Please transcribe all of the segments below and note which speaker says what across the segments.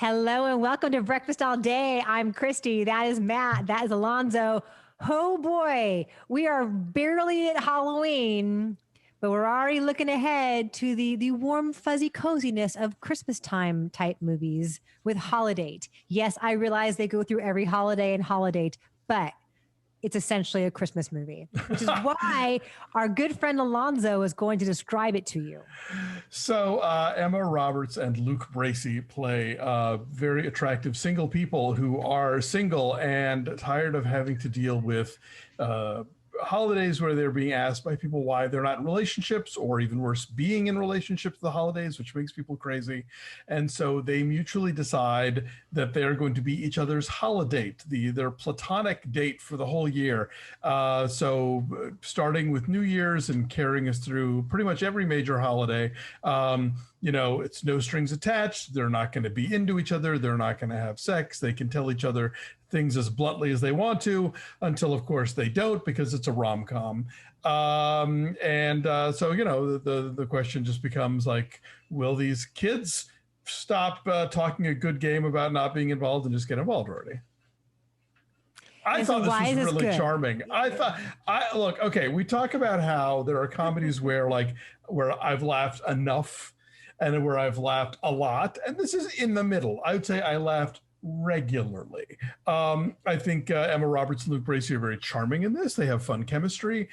Speaker 1: Hello and welcome to Breakfast All Day. I'm Christy. That is Matt. That is Alonso. Oh boy, we are barely at Halloween, but we're already looking ahead to the warm, fuzzy coziness of Christmas time type movies with Holidate. Yes, I realize they go through every holiday and Holidate, but it's essentially a Christmas movie, which is why our good friend Alonso is going to describe it to you.
Speaker 2: So Emma Roberts and Luke Bracey play very attractive single people who are single and tired of having to deal with holidays where they're being asked by people why they're not in relationships, or even worse, being in relationships the holidays, which makes people crazy. And so they mutually decide that they're going to be each other's holidate, their platonic date for the whole year. So starting with New Year's and carrying us through pretty much every major holiday. It's no strings attached. They're not going to be into each other. They're not going to have sex. They can tell each other things as bluntly as they want to, until of course they don't, because it's a rom-com. So the question just becomes like, will these kids stop talking a good game about not being involved and just get involved already? I thought this was really charming. We talk about how there are comedies where I've laughed enough and where I've laughed a lot, and this is in the middle. I would say I laughed regularly. I think Emma Roberts and Luke Bracey are very charming in this. They have fun chemistry.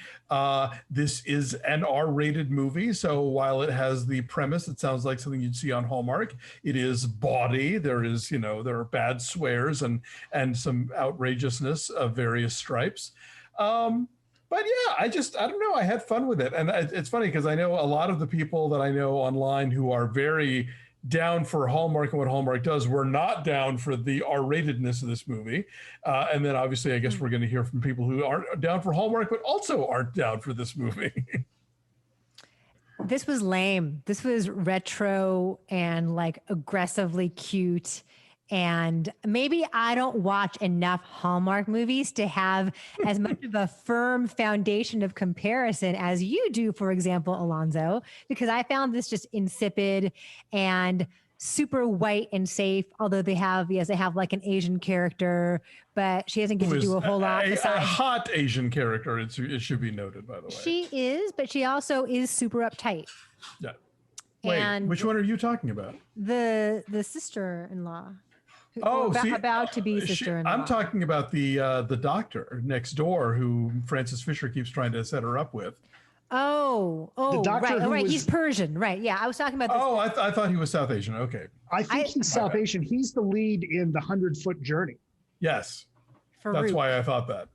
Speaker 2: This is an R-rated movie, so while it has the premise that sounds like something you'd see on Hallmark, it is bawdy. There are bad swears and some outrageousness of various stripes. But yeah, I don't know. I had fun with it. And it's funny because I know a lot of the people that I know online who are very down for Hallmark and what Hallmark does were not down for the R-ratedness of this movie. And then obviously, I guess we're going to hear from people who aren't down for Hallmark, but also aren't down for this movie.
Speaker 1: This was lame. This was retro and aggressively cute. And maybe I don't watch enough Hallmark movies to have as much of a firm foundation of comparison as you do, for example, Alonso, because I found this just insipid and super white and safe. Although they have like an Asian character, but she doesn't get to do a whole lot.
Speaker 2: A hot Asian character, it should be noted, by the way.
Speaker 1: She is, but she also is super uptight.
Speaker 2: Yeah. Wait, which one are you talking about?
Speaker 1: The sister-in-law. About to be sister-in-law.
Speaker 2: I'm talking about the doctor next door who Frances Fisher keeps trying to set her up with.
Speaker 1: The doctor, right. He's Persian, right? Yeah, I was talking about this.
Speaker 2: I thought he was South Asian. Okay,
Speaker 3: I think he's South Asian. He's the lead in the 100-Foot Journey.
Speaker 2: Yes, that's why I thought that.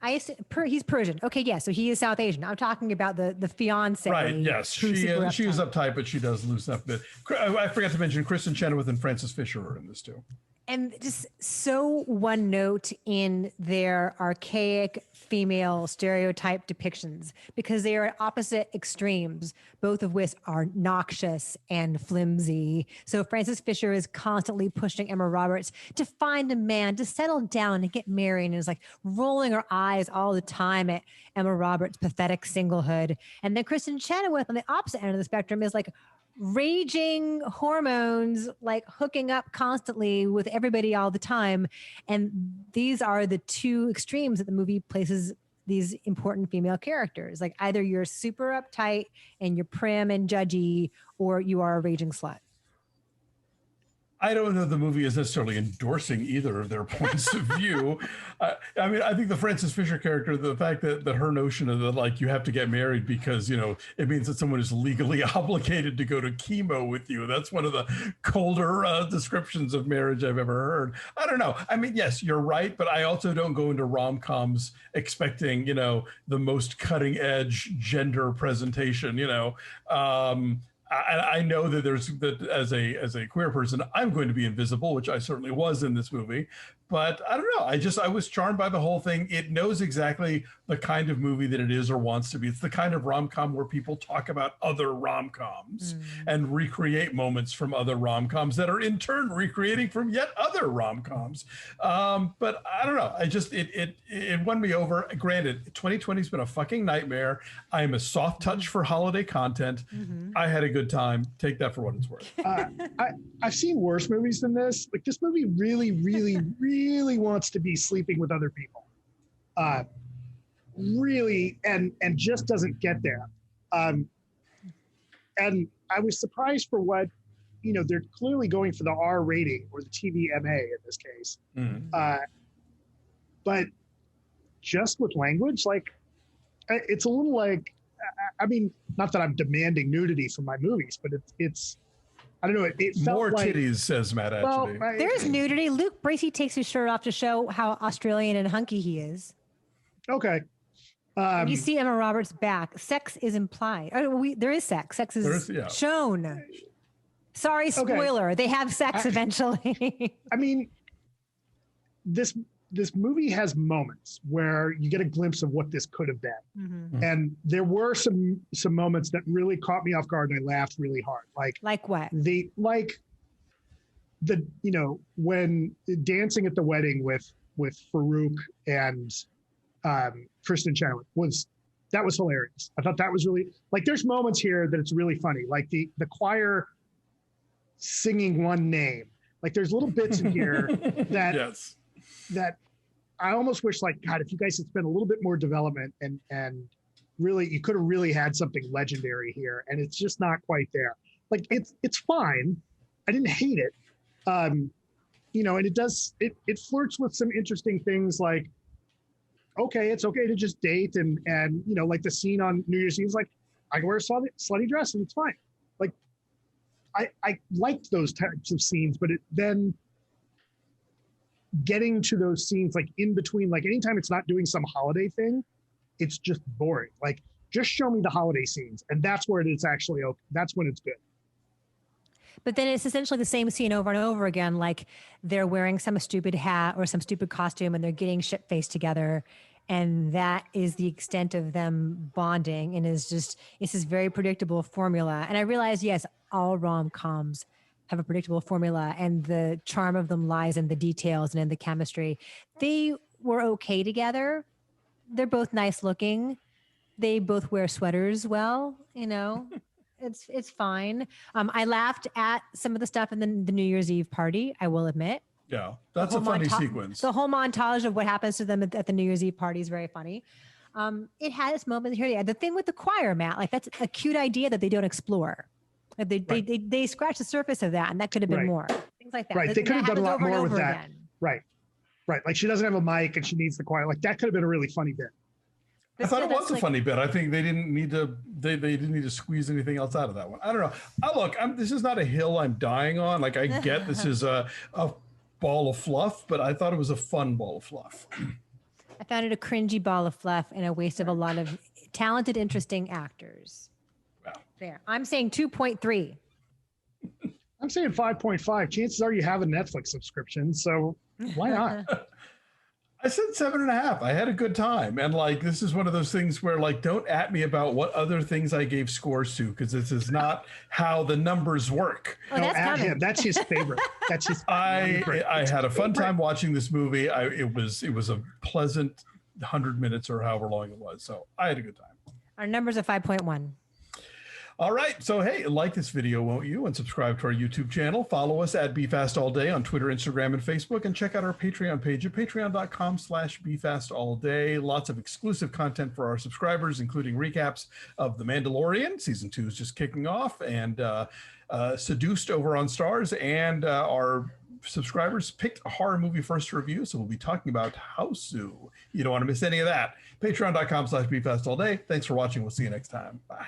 Speaker 1: He's Persian. Okay, yeah, so he is South Asian. I'm talking about the fiance.
Speaker 2: Right. Yes, she is uptight, but she does loosen up a bit. I forgot to mention Kristin Chenowith and Frances Fisher are in this too.
Speaker 1: And just so one note in their archaic female stereotype depictions, because they are at opposite extremes, both of which are noxious and flimsy. So Frances Fisher is constantly pushing Emma Roberts to find a man, to settle down and get married, and is like rolling her eyes all the time at Emma Roberts' pathetic singlehood. And then Kristin Chenowith on the opposite end of the spectrum is like raging hormones, like hooking up constantly with everybody all the time. And these are the two extremes that the movie places these important female characters. Like either you're super uptight and you're prim and judgy, or you are a raging slut.
Speaker 2: I don't know the movie is necessarily endorsing either of their points of view. I think the Frances Fisher character, the fact that her notion of you have to get married because, it means that someone is legally obligated to go to chemo with you. That's one of the colder descriptions of marriage I've ever heard. I don't know. I mean, yes, you're right, but I also don't go into rom-coms expecting, the most cutting edge gender presentation, I know that as a queer person, I'm going to be invisible, which I certainly was in this movie. But I don't know. I was charmed by the whole thing. It knows exactly the kind of movie that it is or wants to be. It's the kind of rom-com where people talk about other rom-coms and recreate moments from other rom-coms that are in turn recreating from yet other rom-coms. But I don't know. It won me over. Granted, 2020 has been a fucking nightmare. I am a soft touch for holiday content. I had a good good time. Take that for what it's worth.
Speaker 3: I've seen worse movies than this. Like this movie really, really, really wants to be sleeping with other people. Really, and just doesn't get there. And I was surprised for what, they're clearly going for the R rating or the TVMA in this case. But just with language, like it's a little like, I mean, not that I'm demanding nudity from my movies, but it's I don't know. It felt
Speaker 2: more
Speaker 3: like,
Speaker 2: titties, says Matt Atchity.
Speaker 1: Well, there's nudity. Luke Bracey takes his shirt off to show how Australian and hunky he is.
Speaker 3: Okay.
Speaker 1: You see Emma Roberts' back. Sex is implied. Oh, there is sex. Sex is shown. Sorry, spoiler. Okay. They have sex eventually.
Speaker 3: I mean, this movie has moments where you get a glimpse of what this could have been, and there were some moments that really caught me off guard, and I laughed really hard. Like
Speaker 1: what?
Speaker 3: When dancing at the wedding with Farouk and Kristin Chenowith was hilarious. I thought that was really, like, there's moments here that it's really funny, like the choir singing one name. Like there's little bits in here that that I almost wish, like, God, if you guys had spent a little bit more development and really, you could have really had something legendary here, and it's just not quite there. Like it's fine. I didn't hate it. And it flirts with some interesting things, like, okay, it's okay to just date, and like the scene on New Year's Eve is like, I can wear a slutty dress and it's fine. Like I liked those types of scenes, but then getting to those scenes, like in between, like anytime it's not doing some holiday thing, it's just boring. Like, just show me the holiday scenes, and that's where it's actually okay. That's when it's good.
Speaker 1: But then it's essentially the same scene over and over again. Like they're wearing some stupid hat or some stupid costume and they're getting shit-faced together. And that is the extent of them bonding, and it's this very predictable formula. And I realize, yes, all rom-coms have a predictable formula, and the charm of them lies in the details and in the chemistry. They were okay together. They're both nice looking. They both wear sweaters well, It's fine. I laughed at some of the stuff in the New Year's Eve party, I will admit.
Speaker 2: Yeah, that's a funny sequence.
Speaker 1: The whole montage of what happens to them at the New Year's Eve party is very funny. It has moments here. Yeah, the thing with the choir, Matt, like that's a cute idea that they don't explore. Like they scratch the surface of that, and that could have been more. Things like that.
Speaker 3: Right, they could have done a lot more with that. Again. Right. Like she doesn't have a mic and she needs the choir. Like that could have been a really funny bit.
Speaker 2: I thought it was a funny bit. I think they didn't need to. They didn't need to squeeze anything else out of that one. I don't know. Look, this is not a hill I'm dying on. Like I get this is a ball of fluff, but I thought it was a fun ball of fluff.
Speaker 1: I found it a cringy ball of fluff and a waste of a lot of talented, interesting actors. Wow. There, I'm saying 2.3.
Speaker 3: I'm saying 5.5. Chances are you have a Netflix subscription, so why not?
Speaker 2: I said 7.5. I had a good time. And like, this is one of those things where like, don't at me about what other things I gave scores to, because this is not how the numbers work.
Speaker 1: Oh, that's
Speaker 3: at him. That's his favorite. That's his
Speaker 2: favorite. I had a fun time watching this movie. It was a pleasant 100 minutes or however long it was. So I had a good time.
Speaker 1: Our numbers are 5.1.
Speaker 2: All right. So, hey, like this video, won't you? And subscribe to our YouTube channel. Follow us at BeFastAllDay on Twitter, Instagram, and Facebook. And check out our Patreon page at patreon.com/BeFastAllDay. Lots of exclusive content for our subscribers, including recaps of The Mandalorian. Season 2 is just kicking off. And Seduced over on Stars. And our subscribers picked a horror movie first review. So we'll be talking about Houseu. You don't want to miss any of that. Patreon.com/BeFastAllDay. Thanks for watching. We'll see you next time. Bye.